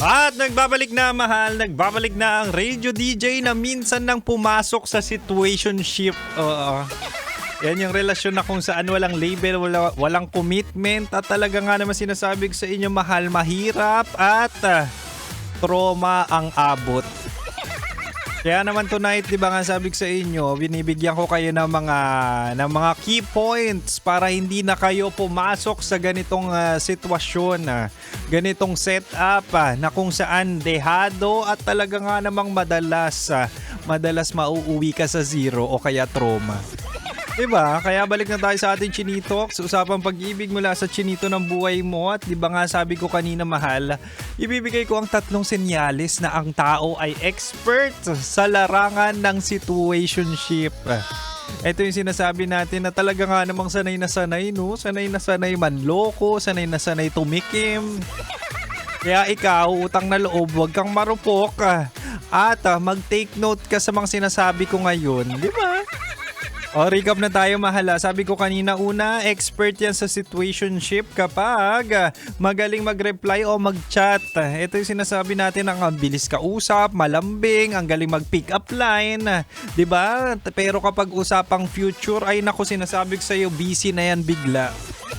At nagbabalik na mahal, nagbabalik na ang radio DJ na minsan nang pumasok sa situationship. Yan yung relasyon na kung saan walang label, walang commitment at talaga nga naman sinasabi ko sa inyo mahal, mahirap at trauma ang abot. Kaya naman tonight, di ba nga sabi ko sa inyo, binibigyan ko kayo ng mga key points para hindi na kayo pumasok sa ganitong sitwasyon, ganitong setup na kung saan dehado at talaga nga namang madalas mauuwi ka sa zero o kaya trauma. Diba? Kaya balik na tayo sa ating Chinitox. Usapang pag-ibig mula sa chinito ng buhay mo. At diba nga sabi ko kanina mahal, ibibigay ko ang 3 senyales na ang tao ay expert sa larangan ng situationship. Ito yung sinasabi natin na talaga nga namang sanay na sanay, no? Sanay na sanay manloko, sanay na sanay tumikim. Kaya ikaw, utang na loob, huwag kang marupok. At mag-take note ka sa mga sinasabi ko ngayon. Diba? O, recap na tayo mahala. Sabi ko kanina una, expert yan sa situationship kapag magaling mag-reply o mag-chat. Ito yung sinasabi natin ang bilis kausap, malambing, ang galing mag-pick up line. Diba? Pero kapag usapang future, ay naku sinasabi ko sa'yo, busy na yan bigla.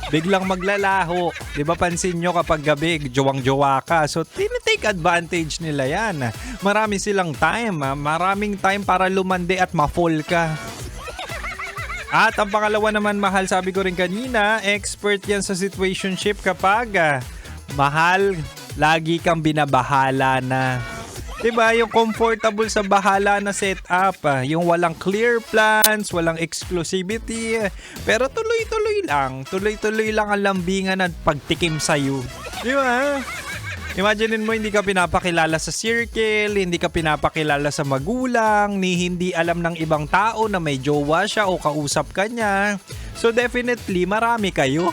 Biglang maglalaho. Diba pansin nyo kapag gabi, jowang-jowa ka. So, tinitake advantage nila yan. Marami silang time. Maraming time para lumande at ma-fall ka. At ang pangalawa naman mahal, sabi ko rin kanina, expert yan sa situationship kapag mahal, lagi kang binabahala na. Diba? Yung comfortable sa bahala na setup. Yung walang clear plans, walang exclusivity. Pero tuloy-tuloy lang. Tuloy-tuloy lang ang lambingan at pagtikim sa'yo. Diba? Imaginein mo hindi ka pinapakilala sa circle, hindi ka pinapakilala sa magulang, ni hindi alam ng ibang tao na may jowa siya o kausap ka niya. So definitely marami kayo.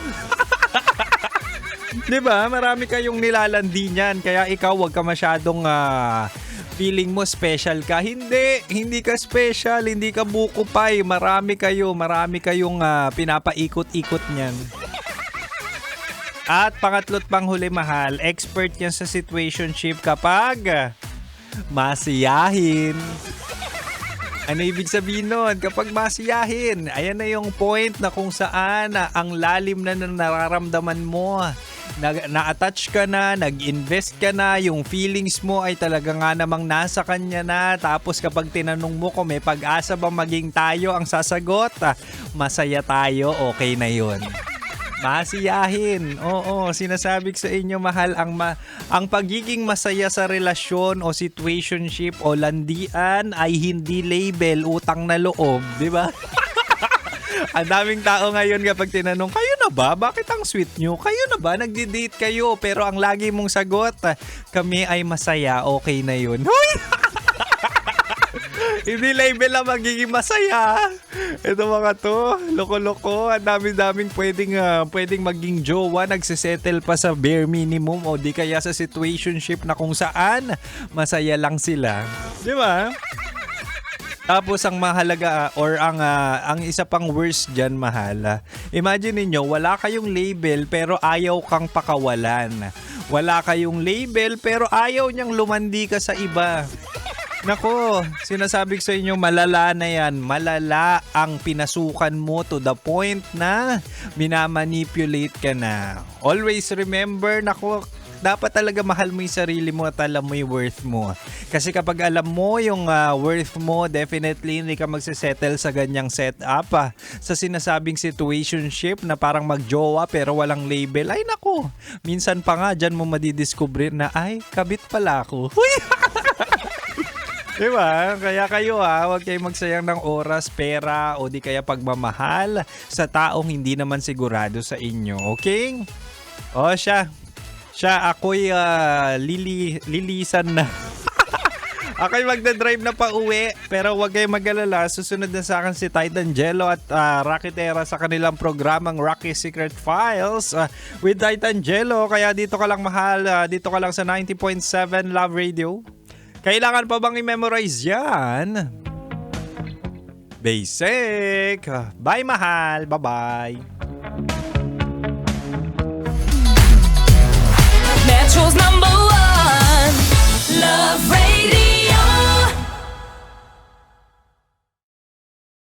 'Di ba? Marami kayong nilalandi niyan. Kaya ikaw wag ka masyadong feeling mo special ka. Hindi ka special, hindi ka buko pie. Marami kayong pinapaikot-ikot niyan. At pangatlo't panghuli mahal, expert yan sa situationship kapag masiyahin. Ano ibig sabihin nun? Kapag masiyahin, ayan na yung point na kung saan ang lalim na nararamdaman mo. Na-attach ka na, nag-invest ka na, yung feelings mo ay talaga nga namang nasa kanya na. Tapos kapag tinanong mo kung may pag-asa ba maging tayo, ang sasagot, masaya tayo, okay na yun. Masiyahin. Oo, sinasabi ko sa inyo mahal, ang pagiging masaya sa relasyon o situationship o landian ay hindi label, utang na loob, di ba? Ang daming tao ngayon kapag tinanong, kayo na ba? Bakit ang sweet nyo? Kayo na ba? Nagdi-date kayo. Pero ang lagi mong sagot, kami ay masaya, okay na yun. Hoy! Hindi label lang magiging masaya. Ito mga to, loko-loko. Ang dami-daming pwedeng maging jowa, nagsisettle pa sa bare minimum o di kaya sa situationship na kung saan masaya lang sila. Di ba? Tapos ang mahalaga or ang isa pang worst dyan mahal. Imagine niyo wala kayong label pero ayaw kang pakawalan. Wala kayong label pero ayaw niyang lumandi ka sa iba. Nako, sinasabi ko sa inyo, malala na yan. Malala ang pinasukan mo to the point na minamanipulate ka na. Always remember, nako, dapat talaga mahal mo yung sarili mo at alam mo yung worth mo. Kasi kapag alam mo yung worth mo, definitely hindi ka magsisettle sa ganyang setup. Sa sinasabing situationship na parang magjowa pero walang label. Ay nako, minsan pa nga dyan mo madidiscover na ay, kabit pala ako. Diba? Kaya kayo huwag kayong magsayang ng oras, pera o di kaya pagmamahal sa taong hindi naman sigurado sa inyo. Okay? O siya ako'y lilisan na. Ako'y magdadrive na pa uwi pero huwag kayong mag-alala. Susunod na sa akin si Titan Jello at Rakitera sa kanilang programang Rocky Secret Files with Titan Jello. Kaya dito ka lang mahal, dito ka lang sa 90.7 Love Radio. Kailangan pa bang i-memorize yan? Basic. Bye mahal. Bye-bye. Metro's not